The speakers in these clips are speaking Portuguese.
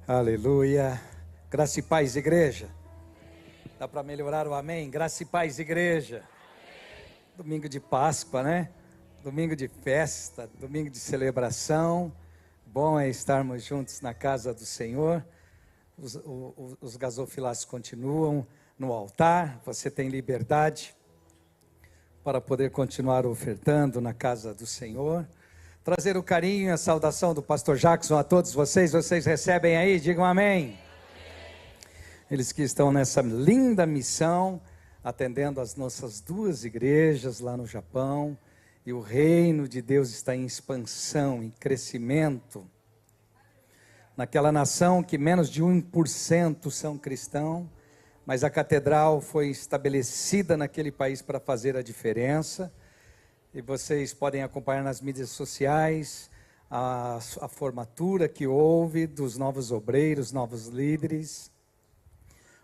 Aleluia. Graça e paz, igreja. Dá para melhorar o amém? Graça e paz, igreja. Domingo de Páscoa, né? Domingo de festa, domingo de celebração. Bom é estarmos juntos na casa do Senhor. Os gasofilados continuam no altar. Você tem liberdade para poder continuar ofertando na casa do Senhor. Trazer o carinho e a saudação do pastor Jackson a todos vocês. Vocês recebem aí? Digam amém. Eles que estão nessa linda missão, atendendo as nossas duas igrejas lá no Japão. E o reino de Deus está em expansão, em crescimento. Naquela nação que menos de 1% são cristãos, mas a catedral foi estabelecida naquele país para fazer a diferença. E vocês podem acompanhar nas mídias sociais a formatura que houve dos novos obreiros, novos líderes.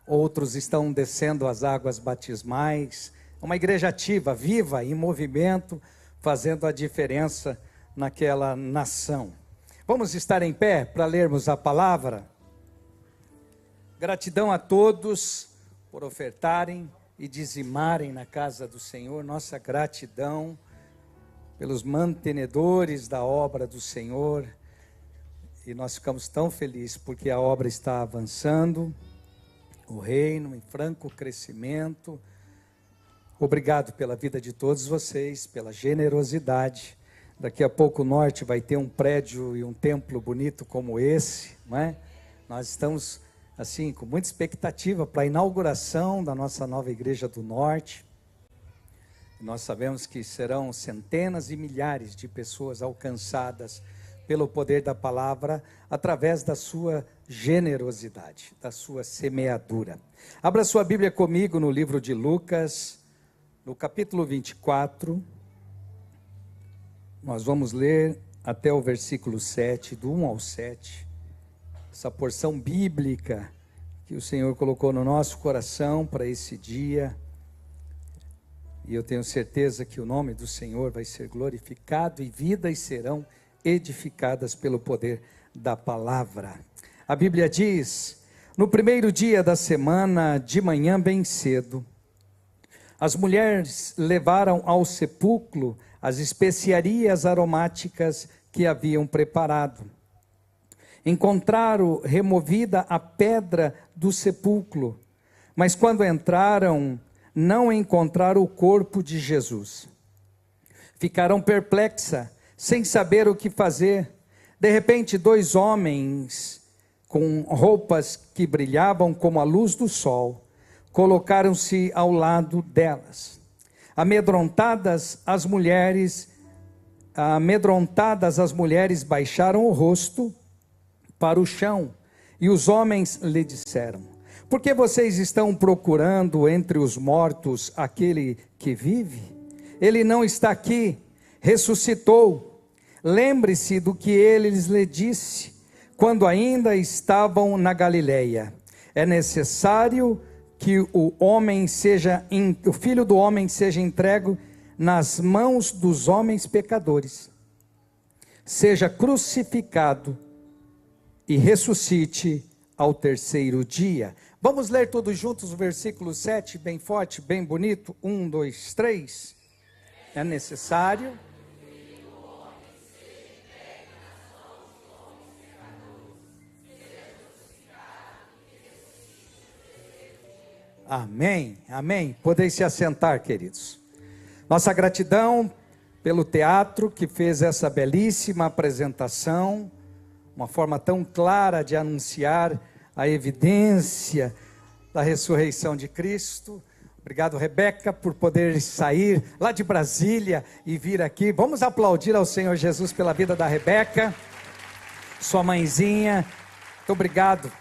Outros estão descendo as águas batismais. Uma igreja ativa, viva, em movimento, fazendo a diferença naquela nação. Vamos estar em pé para lermos a palavra? Gratidão a todos por ofertarem e dizimarem na casa do Senhor. Nossa gratidão pelos mantenedores da obra do Senhor, e nós ficamos tão felizes porque a obra está avançando, o reino em franco crescimento. Obrigado pela vida de todos vocês, pela generosidade. Daqui a pouco o norte vai ter um prédio e um templo bonito como esse, não é? Nós estamos assim com muita expectativa para a inauguração da nossa nova igreja do norte. Nós sabemos que serão centenas e milhares de pessoas alcançadas pelo poder da palavra, através da sua generosidade, da sua semeadura. Abra sua Bíblia comigo no livro de Lucas, no capítulo 24. Nós vamos ler até o versículo 7, do 1 ao 7. Essa porção bíblica que o Senhor colocou no nosso coração para esse dia. E eu tenho certeza que o nome do Senhor vai ser glorificado e vidas serão edificadas pelo poder da palavra. A Bíblia diz: no primeiro dia da semana, de manhã bem cedo, as mulheres levaram ao sepulcro as especiarias aromáticas que haviam preparado. Encontraram removida a pedra do sepulcro, mas quando entraram, não encontraram o corpo de Jesus. Ficaram perplexas, sem saber o que fazer. De repente, dois homens com roupas que brilhavam como a luz do sol, colocaram-se ao lado delas. Amedrontadas as mulheres baixaram o rosto para o chão, e os homens lhe disseram: por que vocês estão procurando entre os mortos aquele que vive? Ele não está aqui, ressuscitou. Lembre-se do que ele lhe disse, quando ainda estavam na Galileia. É necessário que o Filho do Homem seja entregue nas mãos dos homens pecadores, seja crucificado e ressuscite ao terceiro dia. Vamos ler todos juntos o versículo 7, bem forte, bem bonito. 1, 2, 3. É necessário. Amém, amém. Podeis se assentar, queridos. Nossa gratidão pelo teatro que fez essa belíssima apresentação, uma forma tão clara de anunciar a evidência da ressurreição de Cristo. Obrigado, Rebeca, por poder sair lá de Brasília e vir aqui. Vamos aplaudir ao Senhor Jesus pela vida da Rebeca, sua mãezinha. Muito obrigado.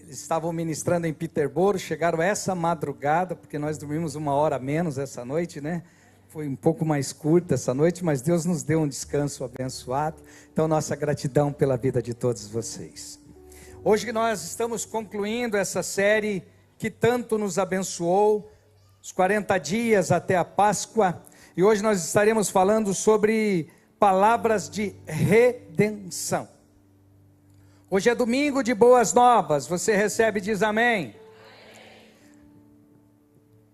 Eles estavam ministrando em Peterborough, chegaram essa madrugada, porque nós dormimos 1 hora a menos essa noite, né? Foi um pouco mais curta essa noite, mas Deus nos deu um descanso abençoado. Então, nossa gratidão pela vida de todos vocês. Hoje nós estamos concluindo essa série que tanto nos abençoou, os 40 dias até a Páscoa, e hoje nós estaremos falando sobre palavras de redenção. Hoje é domingo de boas novas. Você recebe e diz amém.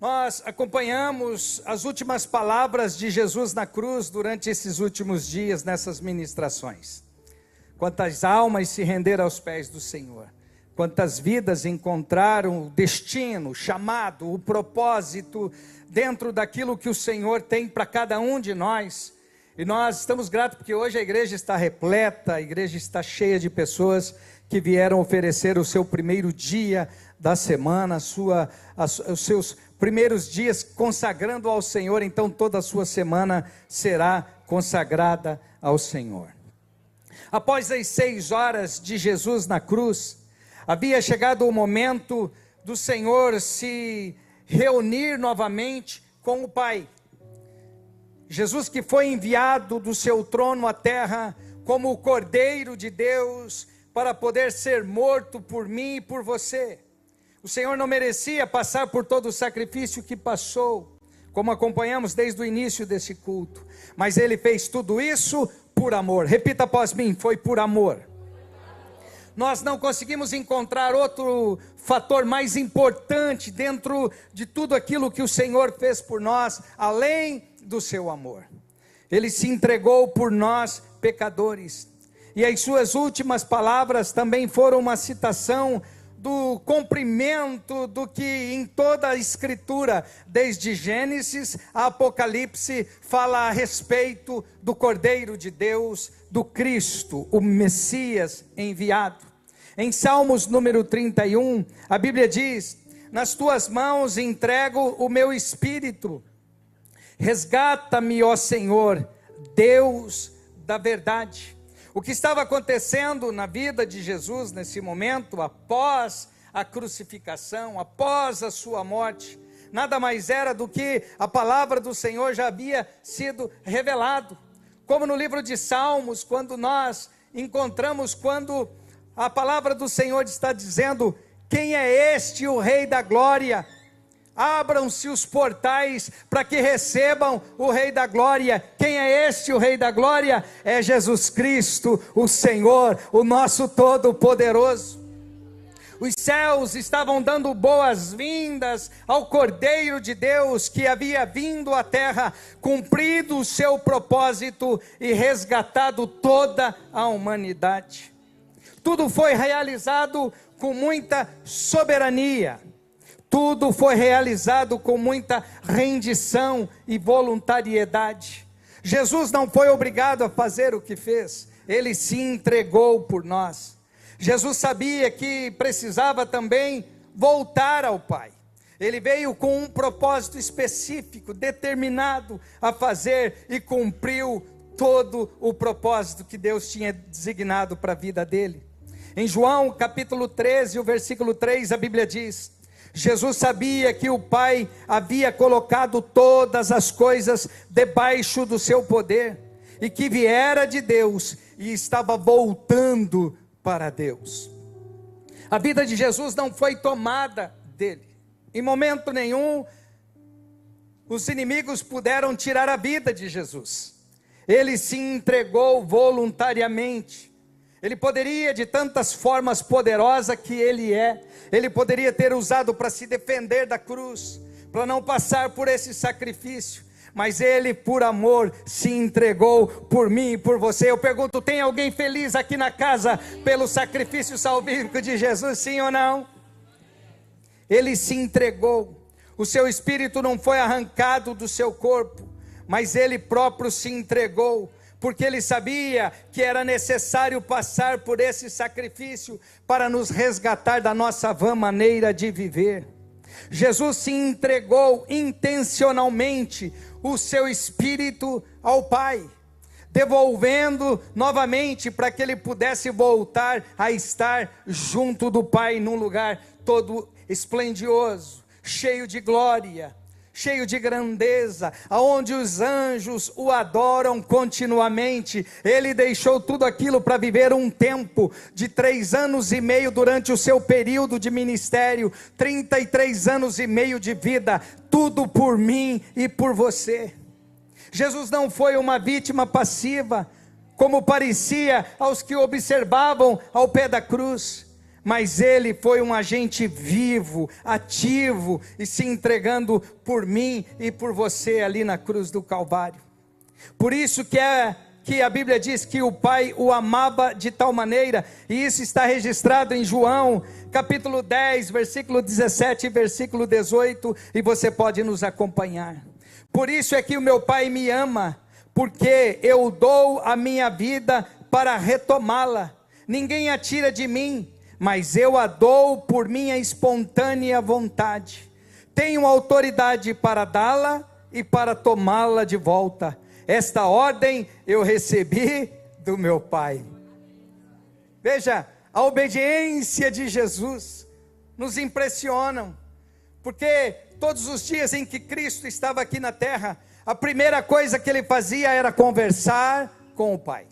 Nós acompanhamos as últimas palavras de Jesus na cruz durante esses últimos dias, nessas ministrações. Quantas almas se renderam aos pés do Senhor. Quantas vidas encontraram o destino, o chamado, o propósito dentro daquilo que o Senhor tem para cada um de nós. E nós estamos gratos porque hoje a igreja está repleta, a igreja está cheia de pessoas que vieram oferecer o seu primeiro dia da semana, os seus primeiros dias consagrando ao Senhor. Então toda a sua semana será consagrada ao Senhor. Após as 6 horas de Jesus na cruz, havia chegado o momento do Senhor se reunir novamente com o Pai. Jesus, que foi enviado do seu trono à terra como o Cordeiro de Deus para poder ser morto por mim e por você. O Senhor não merecia passar por todo o sacrifício que passou, como acompanhamos desde o início desse culto, mas Ele fez tudo isso por amor. Repita após mim: foi por amor. Nós não conseguimos encontrar outro fator mais importante dentro de tudo aquilo que o Senhor fez por nós, além do seu amor. Ele se entregou por nós pecadores, e as suas últimas palavras também foram uma citação do cumprimento do que em toda a Escritura, desde Gênesis a Apocalipse, fala a respeito do Cordeiro de Deus, do Cristo, o Messias enviado. Em Salmos número 31, a Bíblia diz: nas tuas mãos entrego o meu espírito, resgata-me, ó Senhor, Deus da verdade. O que estava acontecendo na vida de Jesus nesse momento, após a crucificação, após a sua morte, nada mais era do que a palavra do Senhor já havia sido revelado. Como no livro de Salmos, quando nós encontramos, quando a palavra do Senhor está dizendo: quem é este, o Rei da Glória? Abram-se os portais para que recebam o Rei da Glória. Quem é este, o Rei da Glória? É Jesus Cristo, o Senhor, o nosso Todo-Poderoso. Os céus estavam dando boas-vindas ao Cordeiro de Deus, que havia vindo à terra, cumprido o seu propósito e resgatado toda a humanidade. Tudo foi realizado com muita soberania. Tudo foi realizado com muita rendição e voluntariedade. Jesus não foi obrigado a fazer o que fez, Ele se entregou por nós. Jesus sabia que precisava também voltar ao Pai. Ele veio com um propósito específico, determinado a fazer, e cumpriu todo o propósito que Deus tinha designado para a vida dele. Em João capítulo 13, o versículo 3, a Bíblia diz: Jesus sabia que o Pai havia colocado todas as coisas debaixo do seu poder, e que viera de Deus e estava voltando para Deus. A vida de Jesus não foi tomada dele. Em momento nenhum, os inimigos puderam tirar a vida de Jesus. Ele se entregou voluntariamente. Ele poderia, de tantas formas poderosa que ele é, ele poderia ter usado para se defender da cruz, para não passar por esse sacrifício, mas ele, por amor, se entregou por mim e por você. Eu pergunto: tem alguém feliz aqui na casa pelo sacrifício salvífico de Jesus, sim ou não? Ele se entregou. O seu espírito não foi arrancado do seu corpo, mas ele próprio se entregou, porque ele sabia que era necessário passar por esse sacrifício para nos resgatar da nossa vã maneira de viver. Jesus se entregou intencionalmente o seu espírito ao Pai, devolvendo novamente para que ele pudesse voltar a estar junto do Pai, num lugar todo esplendioso, cheio de glória, cheio de grandeza, aonde os anjos o adoram continuamente. Ele deixou tudo aquilo para viver um tempo de 3 anos e meio durante o seu período de ministério, 33 anos e meio de vida, tudo por mim e por você. Jesus não foi uma vítima passiva, como parecia aos que observavam ao pé da cruz, mas ele foi um agente vivo, ativo e se entregando por mim e por você ali na cruz do Calvário. Por isso que a Bíblia diz que o Pai o amava de tal maneira, e isso está registrado em João, capítulo 10, versículo 17 e versículo 18, e você pode nos acompanhar. Por isso é que o meu Pai me ama, porque eu dou a minha vida para retomá-la. Ninguém a tira de mim, mas eu a dou por minha espontânea vontade. Tenho autoridade para dá-la e para tomá-la de volta. Esta ordem eu recebi do meu Pai. Veja, a obediência de Jesus nos impressiona, porque todos os dias em que Cristo estava aqui na terra, a primeira coisa que ele fazia era conversar com o Pai,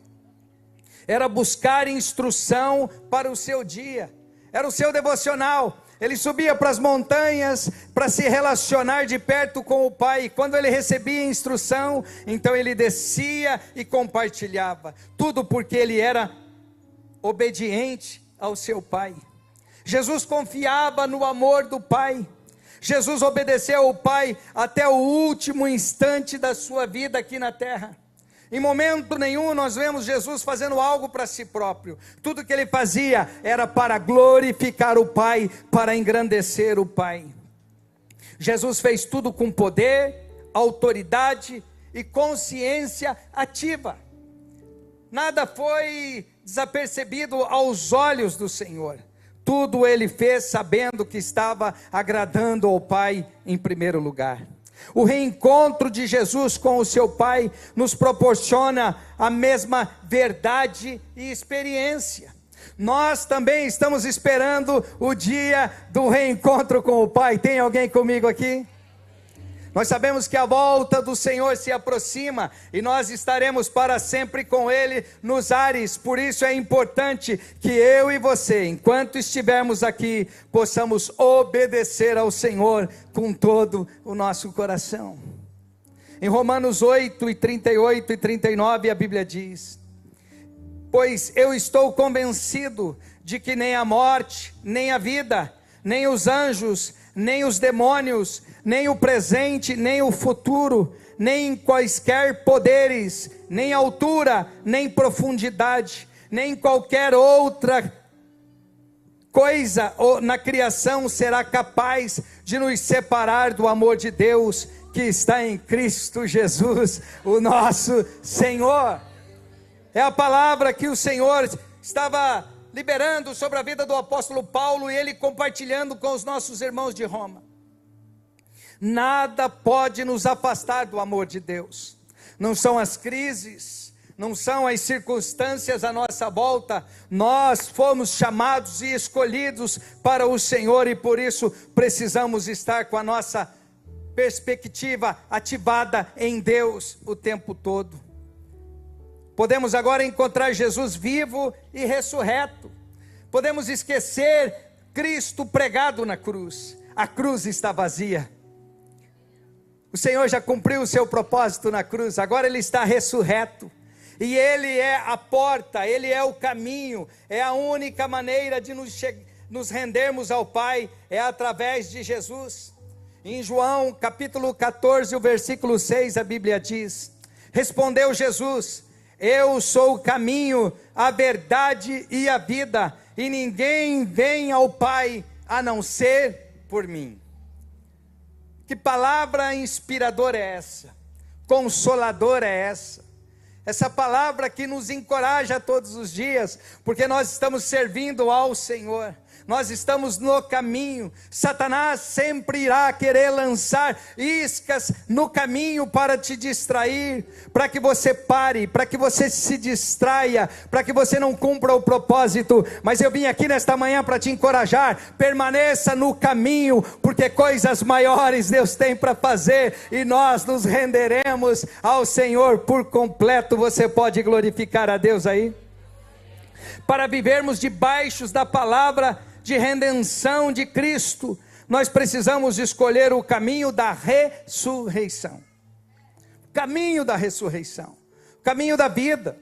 era buscar instrução para o seu dia, era o seu devocional. Ele subia para as montanhas para se relacionar de perto com o Pai. Quando ele recebia instrução, então ele descia e compartilhava. Tudo porque ele era obediente ao seu Pai. Jesus confiava no amor do Pai. Jesus obedeceu ao Pai até o último instante da sua vida aqui na terra. Em momento nenhum nós vemos Jesus fazendo algo para si próprio. Tudo que ele fazia era para glorificar o Pai, para engrandecer o Pai. Jesus fez tudo com poder, autoridade e consciência ativa. Nada foi desapercebido aos olhos do Senhor. Tudo ele fez sabendo que estava agradando ao Pai em primeiro lugar. O reencontro de Jesus com o seu Pai nos proporciona a mesma verdade e experiência. Nós também estamos esperando o dia do reencontro com o Pai. Tem alguém comigo aqui? Nós sabemos que a volta do Senhor se aproxima e nós estaremos para sempre com Ele nos ares. Por isso é importante que eu e você, enquanto estivermos aqui, possamos obedecer ao Senhor com todo o nosso coração. Em Romanos 8, 38 e 39 a Bíblia diz: pois eu estou convencido de que nem a morte, nem a vida, nem os anjos, nem os demônios, nem o presente, nem o futuro, nem quaisquer poderes, nem altura, nem profundidade, nem qualquer outra coisa na criação será capaz de nos separar do amor de Deus que está em Cristo Jesus, o nosso Senhor. É a palavra que o Senhor estava liberando sobre a vida do apóstolo Paulo e ele compartilhando com os nossos irmãos de Roma. Nada pode nos afastar do amor de Deus. Não são as crises, não são as circunstâncias à nossa volta. Nós fomos chamados e escolhidos para o Senhor e por isso precisamos estar com a nossa perspectiva ativada em Deus o tempo todo. Podemos agora encontrar Jesus vivo e ressurreto. Podemos esquecer Cristo pregado na cruz. A cruz está vazia. O Senhor já cumpriu o seu propósito na cruz. Agora Ele está ressurreto. E Ele é a porta, Ele é o caminho. É a única maneira de nos rendermos ao Pai. É através de Jesus. Em João capítulo 14, o versículo 6, a Bíblia diz: respondeu Jesus: eu sou o caminho, a verdade e a vida, e ninguém vem ao Pai a não ser por mim. Que palavra inspiradora é essa? Consoladora é essa? Essa palavra que nos encoraja todos os dias, porque nós estamos servindo ao Senhor. Nós estamos no caminho. Satanás sempre irá querer lançar iscas no caminho para te distrair, para que você pare, para que você se distraia, para que você não cumpra o propósito. Mas eu vim aqui nesta manhã para te encorajar: permaneça no caminho, porque coisas maiores Deus tem para fazer, e nós nos renderemos ao Senhor por completo. Você pode glorificar a Deus aí? Para vivermos debaixo da palavra de redenção de Cristo, nós precisamos escolher o caminho da ressurreição. Caminho da ressurreição, caminho da vida.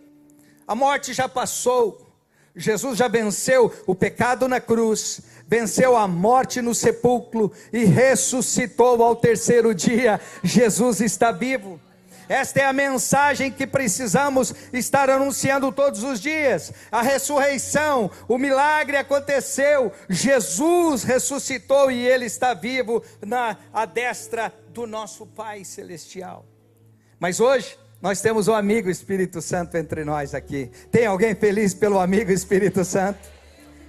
A morte já passou. Jesus já venceu o pecado na cruz, venceu a morte no sepulcro e ressuscitou ao terceiro dia. Jesus está vivo. Esta é a mensagem que precisamos estar anunciando todos os dias. A ressurreição, o milagre aconteceu, Jesus ressuscitou e Ele está vivo à destra do nosso Pai Celestial. Mas hoje nós temos o amigo Espírito Santo entre nós aqui. Tem alguém feliz pelo amigo Espírito Santo?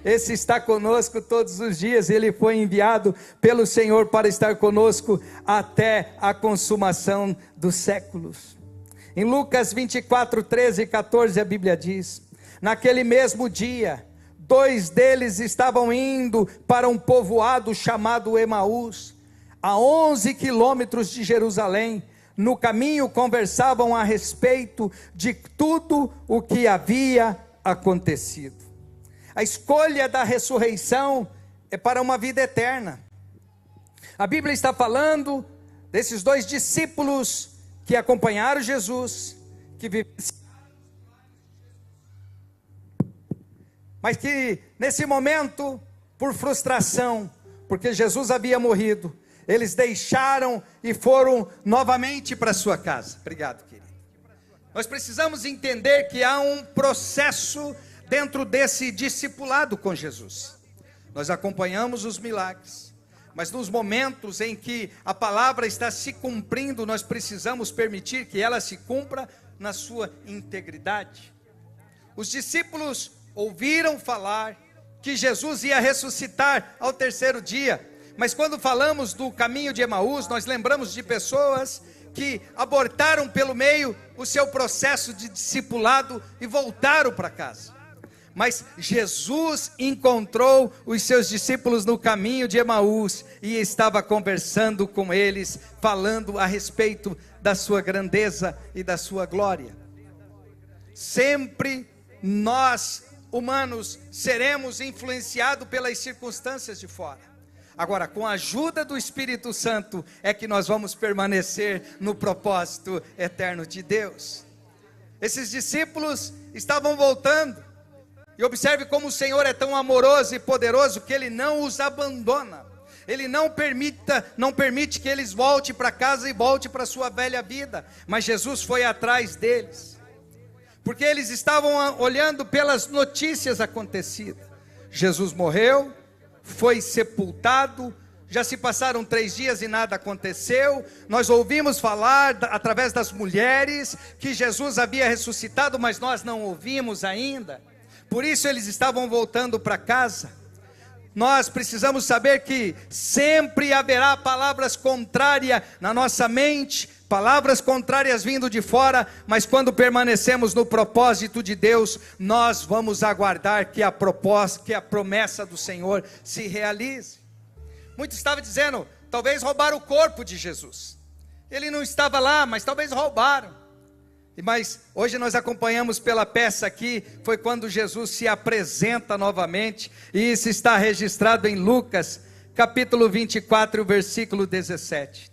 Esse está conosco todos os dias. Ele foi enviado pelo Senhor para estar conosco até a consumação dos séculos. Em Lucas 24, 13 e 14 a Bíblia diz: naquele mesmo dia, 2 deles estavam indo para um povoado chamado Emaús, a 11 quilômetros de Jerusalém. No caminho conversavam a respeito de tudo o que havia acontecido. A escolha da ressurreição é para uma vida eterna. A Bíblia está falando desses 2 discípulos que acompanharam Jesus, que vivenciaram, mas que nesse momento, por frustração, porque Jesus havia morrido, eles deixaram e foram novamente para sua casa. Obrigado, querido. Nós precisamos entender que há um processo dentro desse discipulado com Jesus. Nós acompanhamos os milagres, mas nos momentos em que a palavra está se cumprindo, nós precisamos permitir que ela se cumpra na sua integridade. Os discípulos ouviram falar que Jesus ia ressuscitar ao terceiro dia, mas quando falamos do caminho de Emaús, nós lembramos de pessoas que abortaram pelo meio o seu processo de discipulado e voltaram para casa. Mas Jesus encontrou os seus discípulos no caminho de Emaús e estava conversando com eles, falando a respeito da sua grandeza e da sua glória. Sempre nós, humanos, seremos influenciados pelas circunstâncias de fora. Agora, com a ajuda do Espírito Santo, é que nós vamos permanecer no propósito eterno de Deus. Esses discípulos estavam voltando, e observe como o Senhor é tão amoroso e poderoso, que Ele não os abandona. Ele não permite que eles voltem para casa e voltem para a sua velha vida, mas Jesus foi atrás deles, porque eles estavam olhando pelas notícias acontecidas. Jesus morreu, foi sepultado, já se passaram 3 dias e nada aconteceu. Nós ouvimos falar através das mulheres que Jesus havia ressuscitado, mas nós não ouvimos ainda. Por isso eles estavam voltando para casa. Nós precisamos saber que sempre haverá palavras contrárias na nossa mente, palavras contrárias vindo de fora, mas quando permanecemos no propósito de Deus, nós vamos aguardar que a promessa do Senhor se realize. Muitos estavam dizendo, talvez roubaram o corpo de Jesus. Ele não estava lá, mas talvez roubaram. Mas hoje nós acompanhamos pela peça aqui, foi quando Jesus se apresenta novamente, e isso está registrado em Lucas, capítulo 24, versículo 17.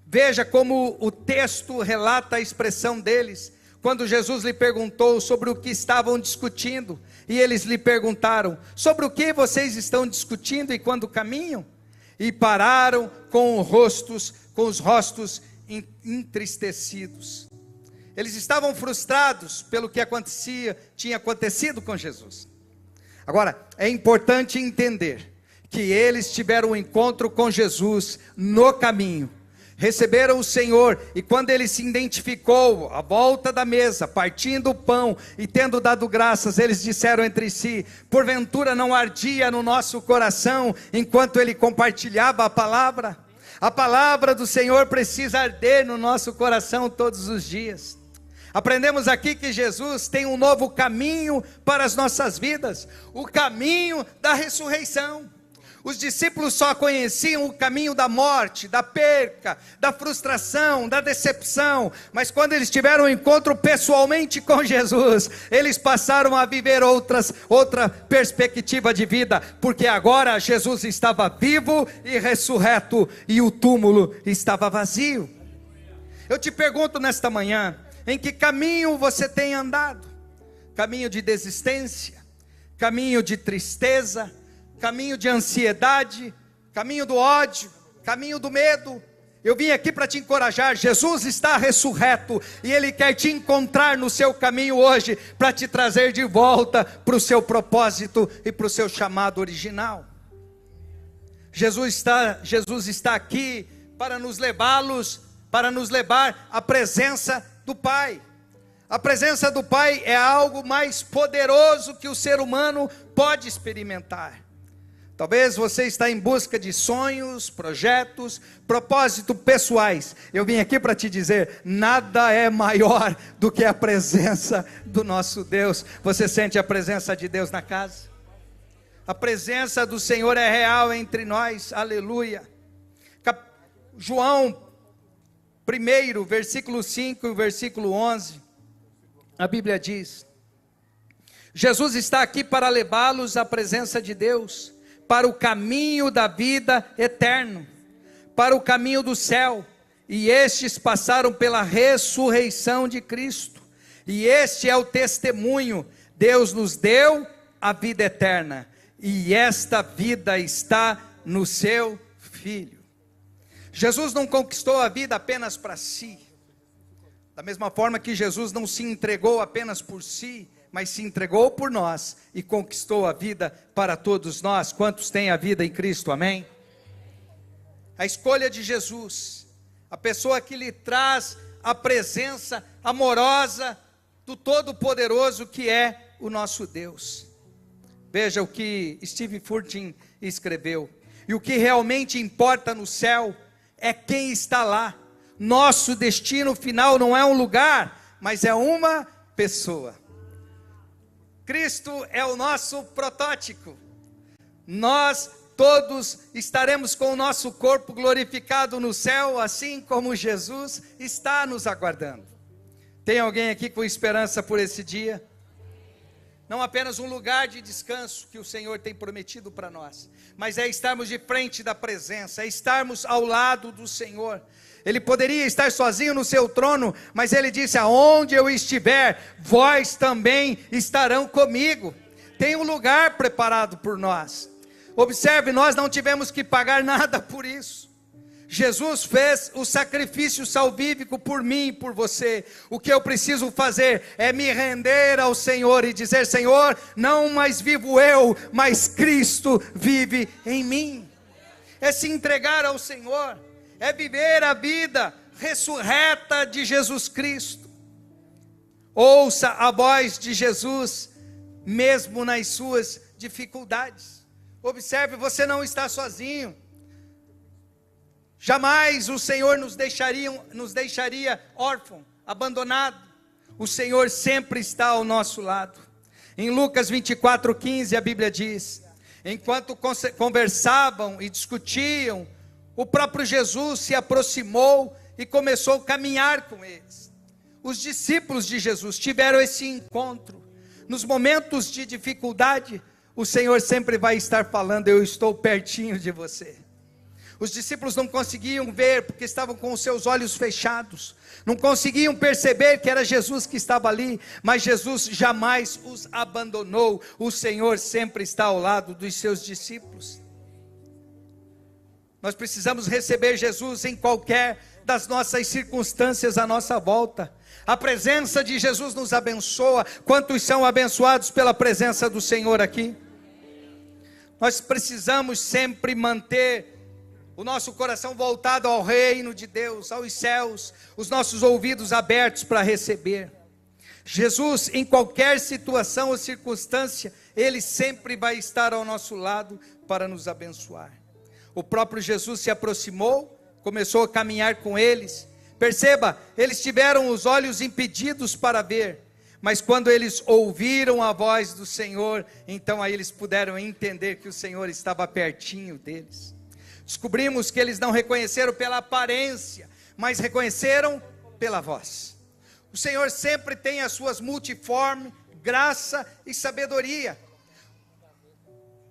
Veja como o texto relata a expressão deles, quando Jesus lhe perguntou sobre o que estavam discutindo, e eles lhe perguntaram, sobre o que vocês estão discutindo e quando caminham? E pararam com os rostos entristecidos. Eles estavam frustrados pelo que tinha acontecido com Jesus. Agora, é importante entender que eles tiveram um encontro com Jesus no caminho, receberam o Senhor, e quando ele se identificou à volta da mesa, partindo o pão e tendo dado graças, eles disseram entre si, porventura não ardia no nosso coração, enquanto ele compartilhava a palavra? A palavra do Senhor precisa arder no nosso coração todos os dias. Aprendemos aqui que Jesus tem um novo caminho para as nossas vidas, o caminho da ressurreição. Os discípulos só conheciam o caminho da morte, da perca, da frustração, da decepção, mas quando eles tiveram um encontro pessoalmente com Jesus, eles passaram a viver outra perspectiva de vida, porque agora Jesus estava vivo e ressurreto, e o túmulo estava vazio. Eu te pergunto nesta manhã, em que caminho você tem andado? caminho de desistência, caminho de tristeza, caminho de ansiedade, caminho do ódio, caminho do medo. Eu vim aqui para te encorajar. Jesus está ressurreto e Ele quer te encontrar no seu caminho hoje, para te trazer de volta para o seu propósito e para o seu chamado original. Jesus está aqui para nos levar à presença do Pai. A presença do Pai é algo mais poderoso que o ser humano pode experimentar. Talvez você está em busca de sonhos, projetos, propósitos pessoais. Eu vim aqui para te dizer, nada é maior do que a presença do nosso Deus. Você sente a presença de Deus na casa? A presença do Senhor é real entre nós, aleluia. João 1, versículo 5 e versículo 11, a Bíblia diz: Jesus está aqui para levá-los à presença de Deus, para o caminho da vida eterna, para o caminho do céu, e estes passaram pela ressurreição de Cristo, e este é o testemunho: Deus nos deu a vida eterna, e esta vida está no seu Filho. Jesus não conquistou a vida apenas para si, da mesma forma que Jesus não se entregou apenas por si, mas se entregou por nós e conquistou a vida para todos nós. Quantos têm a vida em Cristo, amém? A escolha de Jesus, a pessoa que lhe traz a presença amorosa do Todo-Poderoso que é o nosso Deus. Veja o que Steve Furtick escreveu: e o que realmente importa no céu é quem está lá. Nosso destino final não é um lugar, mas é uma pessoa. Cristo é o nosso protótipo. Nós todos estaremos com o nosso corpo glorificado no céu, assim como Jesus está nos aguardando. Tem alguém aqui com esperança por esse dia? Não apenas um lugar de descanso que o Senhor tem prometido para nós, mas é estarmos de frente da presença, é estarmos ao lado do Senhor. Ele poderia estar sozinho no seu trono, mas Ele disse: aonde eu estiver, vós também estarão comigo. Tem um lugar preparado por nós. Observe, nós não tivemos que pagar nada por isso. Jesus fez o sacrifício salvífico por mim e por você. O que eu preciso fazer é me render ao Senhor e dizer: Senhor, não mais vivo eu, mas Cristo vive em mim. É se entregar ao Senhor, é viver a vida ressurreta de Jesus Cristo. Ouça a voz de Jesus, mesmo nas suas dificuldades. Observe, você não está sozinho. Jamais o Senhor nos deixaria órfão, abandonado. O Senhor sempre está ao nosso lado. Em Lucas 24:15 a Bíblia diz: enquanto conversavam e discutiam, o próprio Jesus se aproximou e começou a caminhar com eles. Os discípulos de Jesus tiveram esse encontro. Nos momentos de dificuldade, o Senhor sempre vai estar falando: eu estou pertinho de você. Os discípulos não conseguiam ver, porque estavam com os seus olhos fechados, não conseguiam perceber que era Jesus que estava ali, mas Jesus jamais os abandonou. O Senhor sempre está ao lado dos seus discípulos. Nós precisamos receber Jesus em qualquer das nossas circunstâncias à nossa volta. A presença de Jesus nos abençoa. Quantos são abençoados pela presença do Senhor aqui? Nós precisamos sempre manter o nosso coração voltado ao reino de Deus, aos céus, os nossos ouvidos abertos para receber. Jesus, em qualquer situação ou circunstância, Ele sempre vai estar ao nosso lado para nos abençoar. O próprio Jesus se aproximou, começou a caminhar com eles. Perceba, eles tiveram os olhos impedidos para ver, mas quando eles ouviram a voz do Senhor, então aí eles puderam entender que o Senhor estava pertinho deles. Descobrimos que eles não reconheceram pela aparência, mas reconheceram pela voz. O Senhor sempre tem as suas multiformes, graça e sabedoria.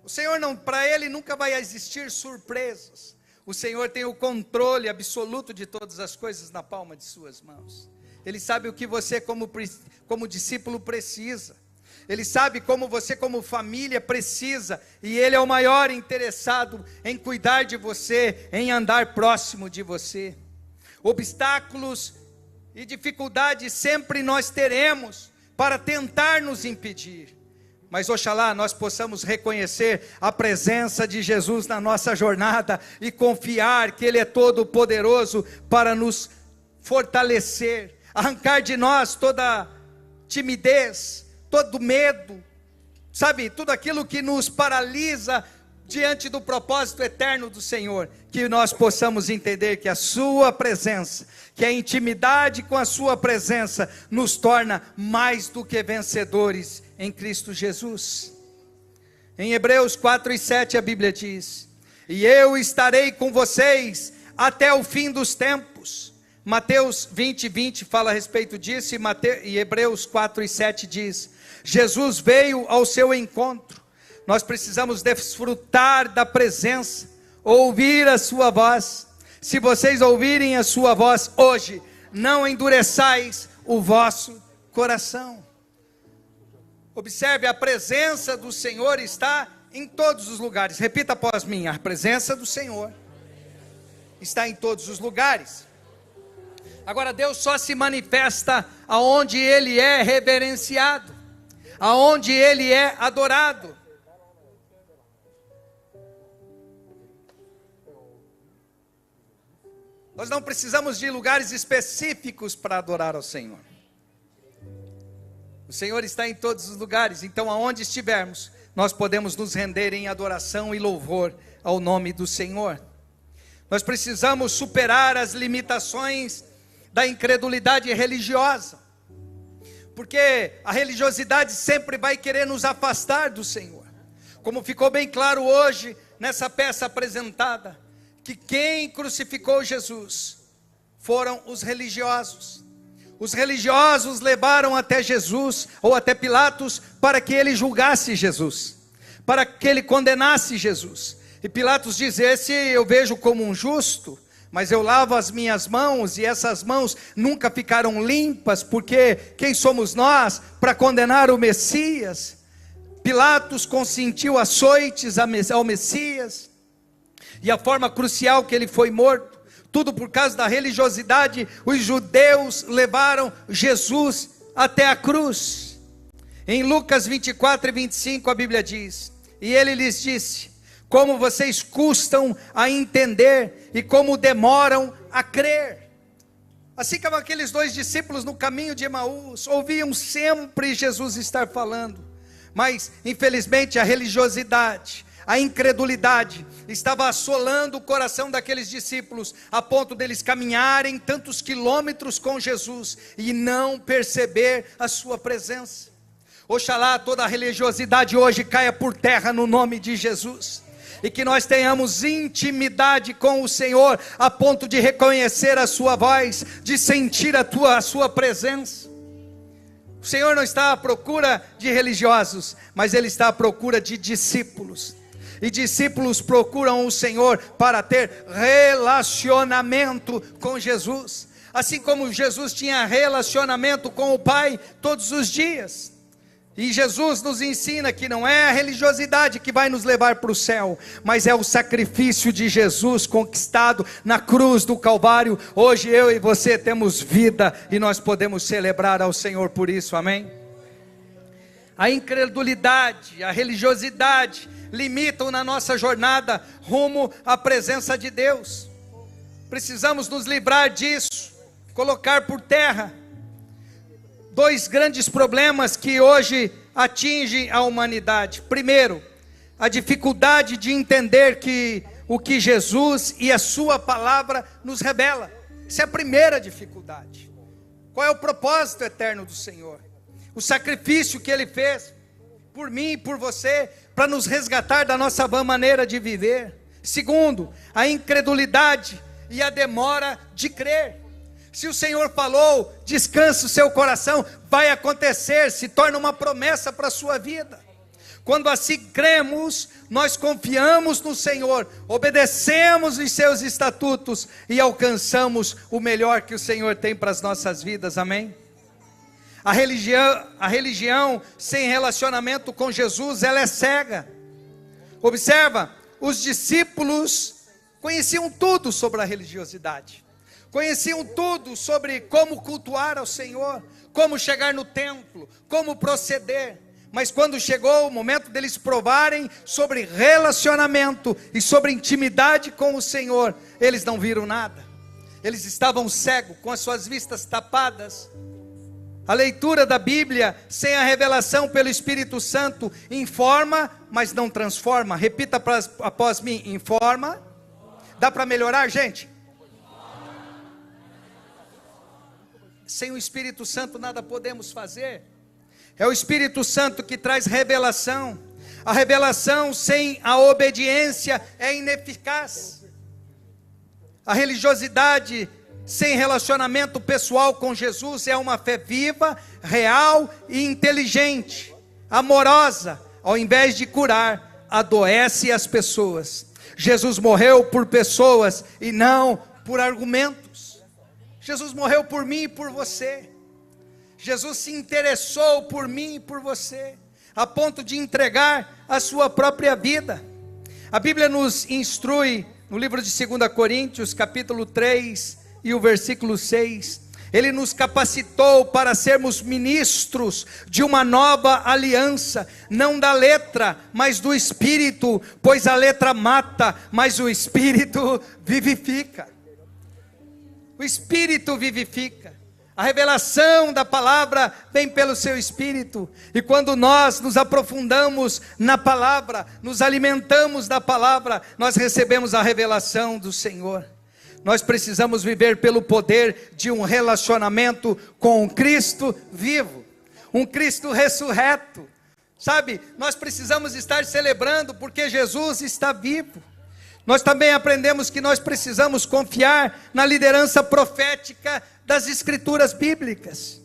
O Senhor não, para Ele nunca vai existir surpresas. O Senhor tem o controle absoluto de todas as coisas na palma de suas mãos. Ele sabe o que você como discípulo precisa. Ele sabe como você, como família, precisa, e Ele é o maior interessado em cuidar de você, em andar próximo de você. Obstáculos e dificuldades sempre nós teremos para tentar nos impedir, mas oxalá nós possamos reconhecer a presença de Jesus na nossa jornada e confiar que Ele é todo poderoso para nos fortalecer, arrancar de nós toda timidez, todo medo, sabe, tudo aquilo que nos paralisa diante do propósito eterno do Senhor, que nós possamos entender que a sua presença, que a intimidade com a sua presença nos torna mais do que vencedores em Cristo Jesus. Em Hebreus 4:7 a Bíblia diz: e eu estarei com vocês até o fim dos tempos. Mateus 20:20 fala a respeito disso, e Hebreus 4:7 diz: Jesus veio ao seu encontro. Nós precisamos desfrutar da presença, ouvir a sua voz. Se vocês ouvirem a sua voz hoje, não endureçais o vosso coração. Observe, a presença do Senhor está em todos os lugares. Repita após mim: a presença do Senhor está em todos os lugares. Agora, Deus só se manifesta aonde Ele é reverenciado, aonde Ele é adorado. Nós não precisamos de lugares específicos para adorar ao Senhor. O Senhor está em todos os lugares, então aonde estivermos, nós podemos nos render em adoração e louvor ao nome do Senhor. Nós precisamos superar as limitações da incredulidade religiosa, porque a religiosidade sempre vai querer nos afastar do Senhor, como ficou bem claro hoje nessa peça apresentada, que quem crucificou Jesus foram os religiosos. Os religiosos levaram até Jesus, ou até Pilatos, para que ele julgasse Jesus, para que ele condenasse Jesus. E Pilatos diz: esse eu vejo como um justo, mas eu lavo as minhas mãos, e essas mãos nunca ficaram limpas, porque quem somos nós para condenar o Messias? Pilatos consentiu açoites ao Messias, e a forma crucial que ele foi morto, tudo por causa da religiosidade. Os judeus levaram Jesus até a cruz. Em Lucas 24:25 a Bíblia diz: e ele lhes disse: como vocês custam a entender e como demoram a crer. Assim como aqueles dois discípulos no caminho de Emaús ouviam sempre Jesus estar falando, mas infelizmente a religiosidade, a incredulidade estava assolando o coração daqueles discípulos, a ponto deles caminharem tantos quilômetros com Jesus e não perceber a sua presença. Oxalá toda a religiosidade hoje caia por terra no nome de Jesus, e que nós tenhamos intimidade com o Senhor, a ponto de reconhecer a sua voz, de sentir a sua presença. O Senhor não está à procura de religiosos, mas Ele está à procura de discípulos. E discípulos procuram o Senhor para ter relacionamento com Jesus, assim como Jesus tinha relacionamento com o Pai todos os dias. E Jesus nos ensina que não é a religiosidade que vai nos levar para o céu, mas é o sacrifício de Jesus conquistado na cruz do Calvário. Hoje eu e você temos vida, e nós podemos celebrar ao Senhor por isso, amém? A incredulidade, a religiosidade limitam na nossa jornada rumo à presença de Deus. Precisamos nos livrar disso, colocar por terra dois grandes problemas que hoje atingem a humanidade. Primeiro, a dificuldade de entender o que Jesus e a sua palavra nos revela. Essa é a primeira dificuldade. Qual é o propósito eterno do Senhor? O sacrifício que Ele fez por mim e por você, para nos resgatar da nossa vã maneira de viver. Segundo, a incredulidade e a demora de crer. Se o Senhor falou, descanse o seu coração, vai acontecer, se torna uma promessa para a sua vida. Quando assim cremos, nós confiamos no Senhor, obedecemos os seus estatutos e alcançamos o melhor que o Senhor tem para as nossas vidas, amém? A religião sem relacionamento com Jesus, ela é cega. Observa, os discípulos conheciam tudo sobre a religiosidade. Conheciam tudo sobre como cultuar ao Senhor, como chegar no templo, como proceder. Mas quando chegou o momento deles provarem sobre relacionamento e sobre intimidade com o Senhor, eles não viram nada. Eles estavam cegos, com as suas vistas tapadas. A leitura da Bíblia, sem a revelação pelo Espírito Santo, informa, mas não transforma. Repita após mim: informa. Dá para melhorar, gente? Sem o Espírito Santo nada podemos fazer. É o Espírito Santo que traz revelação. A revelação sem a obediência é ineficaz. A religiosidade sem relacionamento pessoal com Jesus é uma fé viva, real e inteligente, amorosa. Ao invés de curar, adoece as pessoas. Jesus morreu por pessoas e não por argumentos. Jesus morreu por mim e por você. Jesus se interessou por mim e por você, a ponto de entregar a sua própria vida. A Bíblia nos instrui no livro de 2 Coríntios, capítulo 3 e o versículo 6. Ele nos capacitou para sermos ministros de uma nova aliança, não da letra, mas do Espírito, pois a letra mata, mas o Espírito vivifica. O Espírito vivifica. A revelação da palavra vem pelo seu Espírito, e quando nós nos aprofundamos na palavra, nos alimentamos da palavra, nós recebemos a revelação do Senhor. Nós precisamos viver pelo poder de um relacionamento com um Cristo vivo, um Cristo ressurreto, sabe? Nós precisamos estar celebrando porque Jesus está vivo. Nós também aprendemos que nós precisamos confiar na liderança profética das Escrituras bíblicas.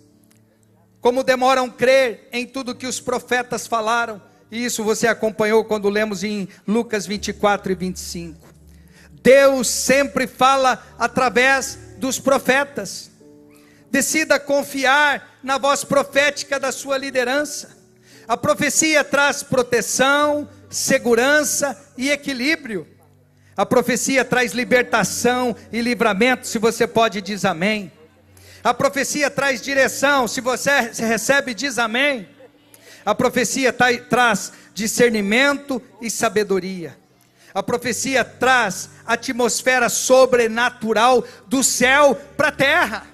Como demoram crer em tudo que os profetas falaram, e isso você acompanhou quando lemos em Lucas 24 e 25. Deus sempre fala através dos profetas. Decida confiar na voz profética da sua liderança. A profecia traz proteção, segurança e equilíbrio. A profecia traz libertação e livramento. Se você pode, diz amém. A profecia traz direção. Se você recebe, diz amém. A profecia traz discernimento e sabedoria. A profecia traz atmosfera sobrenatural do céu para a terra.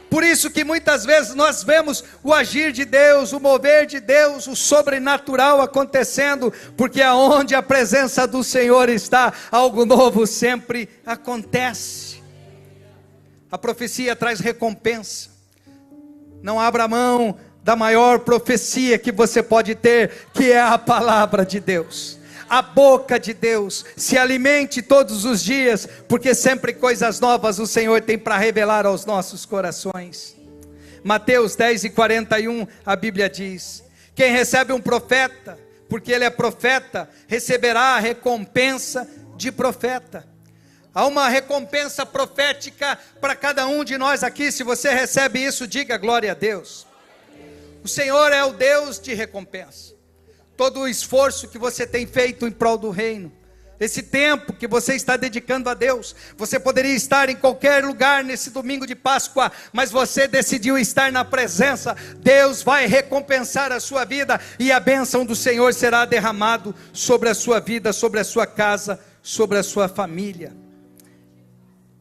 Por isso que muitas vezes nós vemos o agir de Deus, o mover de Deus, o sobrenatural acontecendo, porque aonde a presença do Senhor está, algo novo sempre acontece. A profecia traz recompensa. Não abra mão da maior profecia que você pode ter, que é a palavra de Deus. A boca de Deus. Se alimente todos os dias, porque sempre coisas novas o Senhor tem para revelar aos nossos corações. Mateus 10 e 41, a Bíblia diz: quem recebe um profeta, porque ele é profeta, receberá a recompensa de profeta. Há uma recompensa profética para cada um de nós aqui. Se você recebe isso, diga glória a Deus. O Senhor é o Deus de recompensa. Todo o esforço que você tem feito em prol do reino, esse tempo que você está dedicando a Deus, você poderia estar em qualquer lugar nesse domingo de Páscoa, mas você decidiu estar na presença. Deus vai recompensar a sua vida, e a bênção do Senhor será derramado sobre a sua vida, sobre a sua casa, sobre a sua família.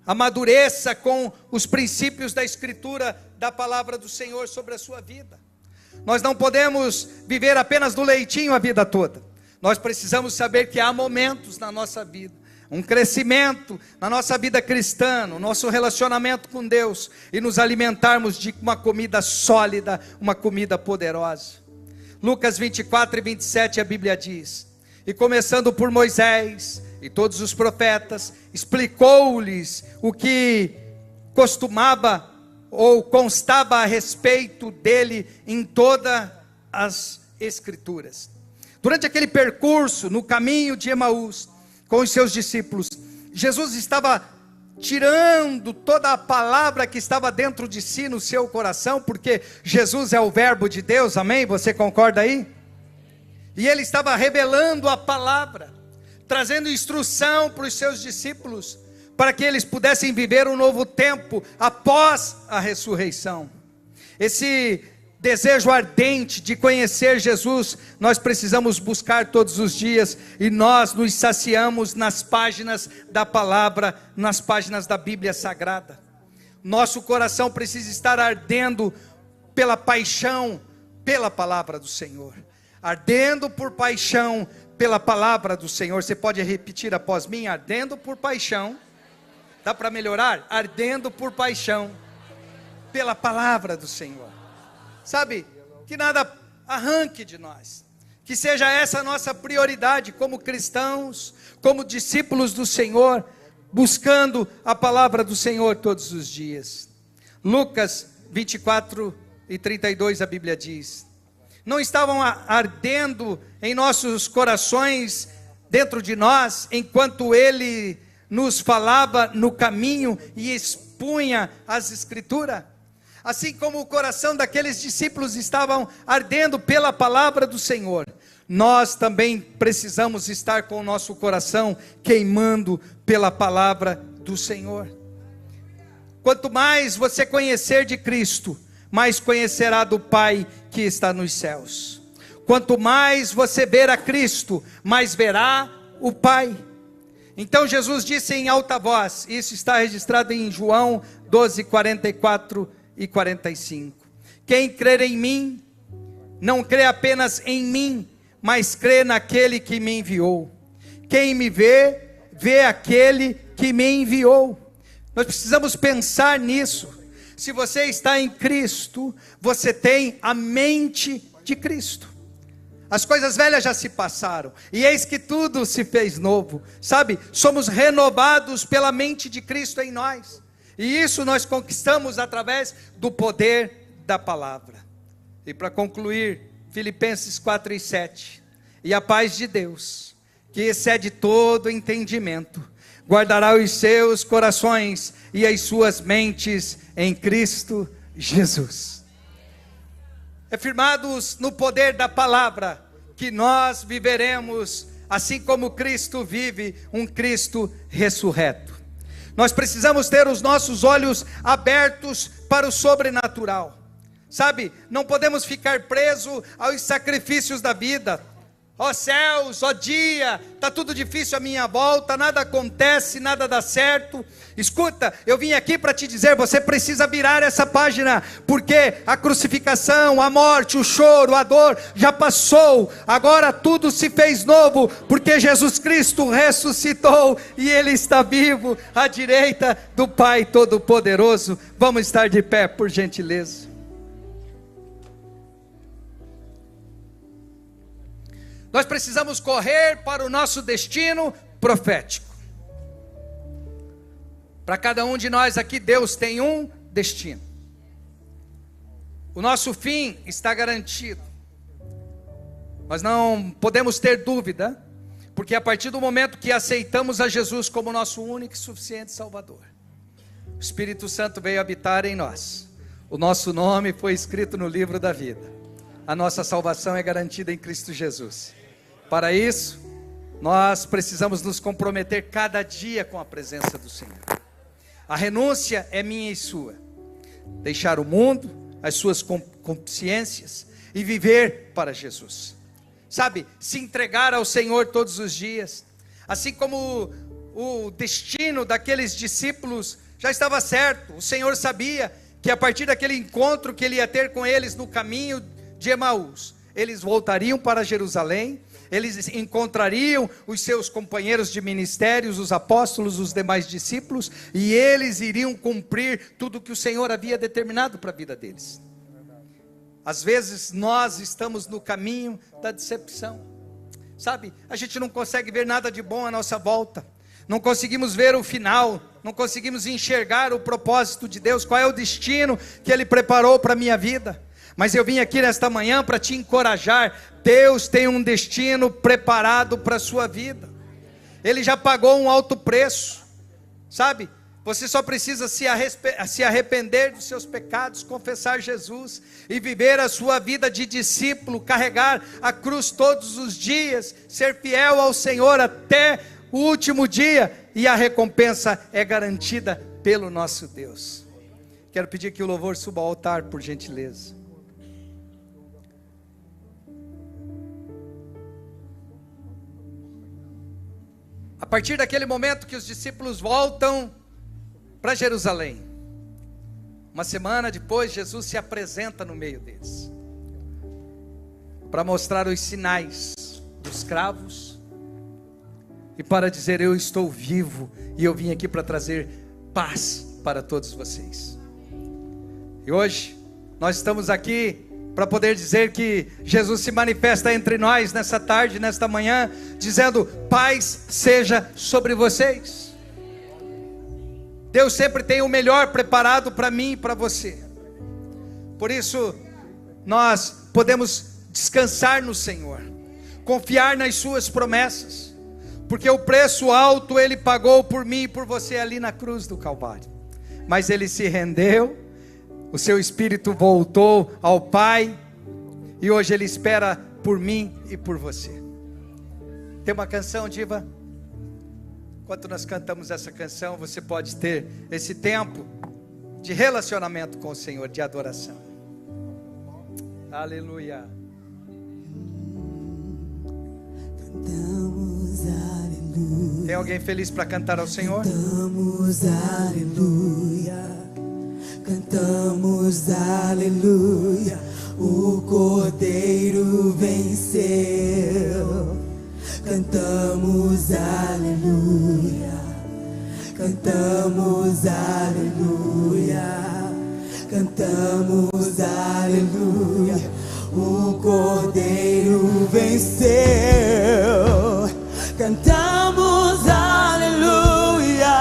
Amadureça com os princípios da Escritura, da palavra do Senhor sobre a sua vida. Nós não podemos viver apenas do leitinho a vida toda. Nós precisamos saber que há momentos na nossa vida, um crescimento na nossa vida cristã, no nosso relacionamento com Deus, e nos alimentarmos de uma comida sólida, uma comida poderosa. Lucas 24 e 27, a Bíblia diz: e começando por Moisés e todos os profetas, explicou-lhes o que costumava ou constava a respeito dele em todas as Escrituras. Durante aquele percurso no caminho de Emaús com os seus discípulos, Jesus estava tirando toda a palavra que estava dentro de si no seu coração, porque Jesus é o verbo de Deus, amém? Você concorda aí? E ele estava revelando a palavra, trazendo instrução para os seus discípulos, para que eles pudessem viver um novo tempo após a ressurreição. Esse desejo ardente de conhecer Jesus, nós precisamos buscar todos os dias, e nós nos saciamos nas páginas da palavra, nas páginas da Bíblia Sagrada. Nosso coração precisa estar ardendo pela paixão, pela palavra do Senhor, ardendo por paixão pela palavra do Senhor. Você pode repetir após mim? Ardendo por paixão. Dá para melhorar? Ardendo por paixão pela palavra do Senhor. Sabe, que nada arranque de nós, que seja essa a nossa prioridade como cristãos, como discípulos do Senhor, buscando a palavra do Senhor todos os dias. Lucas 24:32, a Bíblia diz: não estavam ardendo em nossos corações, dentro de nós, enquanto Ele nos falava no caminho e expunha as Escrituras? Assim como o coração daqueles discípulos estavam ardendo pela palavra do Senhor, nós também precisamos estar com o nosso coração queimando pela palavra do Senhor. Quanto mais você conhecer de Cristo, mais conhecerá do Pai que está nos céus. Quanto mais você ver a Cristo, mais verá o Pai. Então Jesus disse em alta voz, isso está registrado em João 12:44 e 45: quem crer em mim, não crê apenas em mim, mas crê naquele que me enviou. Quem me vê, vê aquele que me enviou. Nós precisamos pensar nisso. Se você está em Cristo, você tem a mente de Cristo. As coisas velhas já se passaram, e eis que tudo se fez novo. Sabe, somos renovados pela mente de Cristo em nós. E isso nós conquistamos através do poder da palavra. E para concluir, Filipenses 4:7: e a paz de Deus, que excede todo entendimento, guardará os seus corações e as suas mentes em Cristo Jesus. É firmados no poder da palavra que nós viveremos, assim como Cristo vive, um Cristo ressurreto. Nós precisamos ter os nossos olhos abertos para o sobrenatural. Sabe, não podemos ficar presos aos sacrifícios da vida. Ó céus, ó dia, está tudo difícil à minha volta, nada acontece, nada dá certo. Escuta, eu vim aqui para te dizer, você precisa virar essa página, porque a crucificação, a morte, o choro, a dor já passou, agora tudo se fez novo, porque Jesus Cristo ressuscitou e Ele está vivo à direita do Pai Todo-Poderoso. Vamos estar de pé, por gentileza. Nós precisamos correr para o nosso destino profético. Para cada um de nós aqui, Deus tem um destino. O nosso fim está garantido. Nós não podemos ter dúvida, porque a partir do momento que aceitamos a Jesus como nosso único e suficiente Salvador, o Espírito Santo veio habitar em nós. O nosso nome foi escrito no livro da vida. A nossa salvação é garantida em Cristo Jesus. Para isso, nós precisamos nos comprometer cada dia com a presença do Senhor. A renúncia é minha e sua. Deixar o mundo, as suas consciências e viver para Jesus. Sabe, se entregar ao Senhor todos os dias. Assim como o destino daqueles discípulos já estava certo. O Senhor sabia que a partir daquele encontro que Ele ia ter com eles no caminho de Emaús, eles voltariam para Jerusalém. Eles encontrariam os seus companheiros de ministérios, os apóstolos, os demais discípulos, e eles iriam cumprir tudo que o Senhor havia determinado para a vida deles. Às vezes nós estamos no caminho da decepção. Sabe, a gente não consegue ver nada de bom à nossa volta. Não conseguimos ver o final, não conseguimos enxergar o propósito de Deus, qual é o destino que Ele preparou para a minha vida. Mas eu vim aqui nesta manhã para te encorajar. Deus tem um destino preparado para a sua vida. Ele já pagou um alto preço. Sabe, Você só precisa se arrepender dos seus pecados, confessar Jesus e viver a sua vida de discípulo, carregar a cruz todos os dias, ser fiel ao Senhor até o último dia, e a recompensa é garantida pelo nosso Deus. Quero pedir que o louvor suba ao altar, por gentileza. A partir daquele momento que os discípulos voltam para Jerusalém, uma semana depois, Jesus se apresenta no meio deles, para mostrar os sinais dos cravos, e para dizer: eu estou vivo, e eu vim aqui para trazer paz para todos vocês. E hoje, nós estamos aqui para poder dizer que Jesus se manifesta entre nós nessa tarde, nesta manhã, dizendo: paz seja sobre vocês. Deus sempre tem o melhor preparado para mim e para você. Por isso, nós podemos descansar no Senhor, confiar nas suas promessas, porque o preço alto Ele pagou por mim e por você ali na cruz do Calvário. Mas Ele se rendeu, o seu Espírito voltou ao Pai, e hoje Ele espera por mim e por você. Tem uma canção, Diva? Enquanto nós cantamos essa canção, você pode ter esse tempo de relacionamento com o Senhor, de adoração. Aleluia. Cantamos aleluia. Tem alguém feliz para cantar ao Senhor? Cantamos aleluia. Cantamos aleluia. O Cordeiro venceu. Cantamos aleluia. Cantamos aleluia. Cantamos aleluia. O Cordeiro venceu. Cantamos aleluia.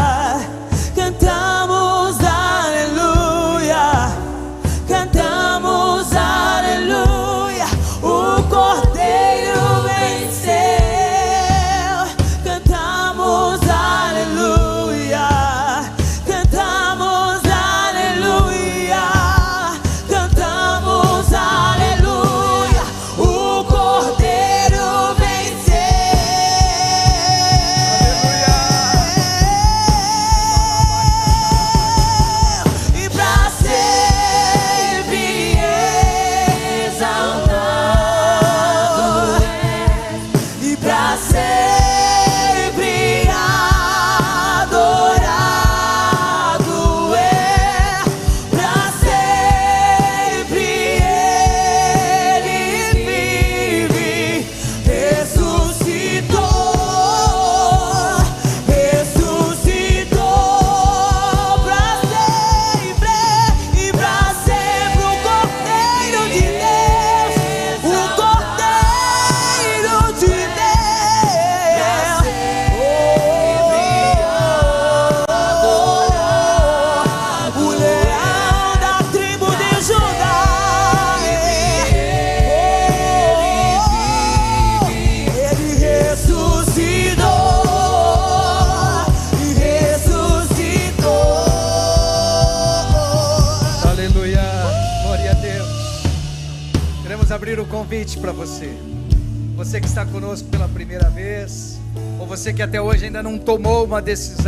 Cantamos aleluia. Cantamos aleluia. O Cordeiro venceu. Cantamos aleluia. Cantamos aleluia. Cantamos aleluia. O Cordeiro venceu. E pra sempre exaltado é, e pra sempre adorado é, pra sempre Ele vive, ressuscitou, pra sempre, e pra sempre o Cordeiro de Deus, o Cordeiro de Deus, o leão da tribo de Judá, ele ressuscitou, e ressuscitou. Aleluia, glória a Deus. Queremos abrir o convite para você. Você que está conosco pela primeira vez, ou você que até hoje ainda não tomou uma decisão.